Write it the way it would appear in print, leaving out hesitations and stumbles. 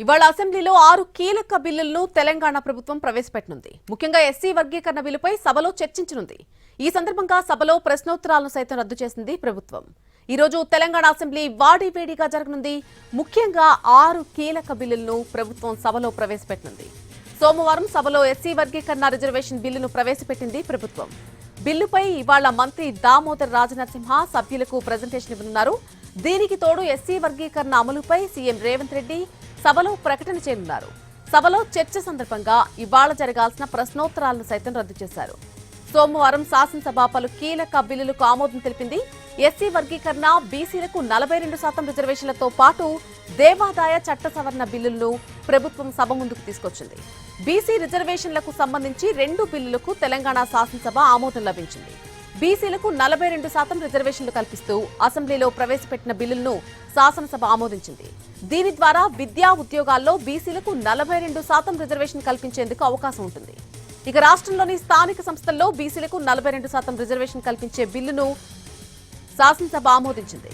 ఇవాళ అసెంబ్లీలో 6 కీలక బిల్లులను తెలంగాణ ప్రభుత్వం ప్రవేశపెట్టనుంది. ముఖ్యంగా ఎస్సీ వర్గీకరణ బిల్లుపై సభలో చర్చించనుంది. ఈ సందర్భంగా సభలో ప్రశ్నోత్తరాలను సైతం రద్దు చేసింది ప్రభుత్వం. ఈ రోజు తెలంగాణ అసెంబ్లీ వాడివేడిగా జరగనుంది. ముఖ్యంగా 6 కీలక బిల్లులను ప్రభుత్వం సభలో ప్రవేశపెట్టనుంది. సోమవారం సభలో ఎస్సీ వర్గీకరణ రిజర్వేషన్ బిల్లును ప్రవేశపెట్టింది ప్రభుత్వం. బిల్లుపై ఇవాళ మంత్రి దామోదర్ రాజనరసింహ సభ్యులకు ప్రజెంటేషన్ ఇవ్వనున్నారు. దీనికి తోడు ఎస్సీ వర్గీకరణ అమలుపై సీఎం రేవంత్ రెడ్డి సభలో ప్రకటన చేయనున్నారు. సభలో చర్చ సందర్భంగా ఇవాళ జరగాల్సిన ప్రశ్నోత్తరాలను సైతం రద్దు చేశారు. సోమవారం శాసనసభ పలు కీలక బిల్లులకు ఆమోదం తెలిపింది. ఎస్సీ వర్గీకరణ, బీసీలకు 42% రిజర్వేషన్లతో పాటు దేవాదాయ చట్ట సవరణ బిల్లులను ప్రభుత్వం సభ ముందుకు తీసుకొచ్చింది. బీసీ రిజర్వేషన్లకు సంబంధించి 2 బిల్లులకు తెలంగాణ శాసనసభ ఆమోదం లభించింది. బీసీలకు 42% రిజర్వేషన్లు కల్పిస్తూ అసెంబ్లీలో ప్రవేశపెట్టిన బిల్లులను శాసనసభ ఆమోదించింది. దీని ద్వారా విద్యా ఉద్యోగాల్లో బీసీలకు 42% రిజర్వేషన్ కల్పించేందుకు అవకాశం ఉంటుంది. ఇక రాష్ట్రంలోని స్థానిక సంస్థల్లో బీసీలకు 42% రిజర్వేషన్ కల్పించే బిల్లును శాసనసభ ఆమోదించింది.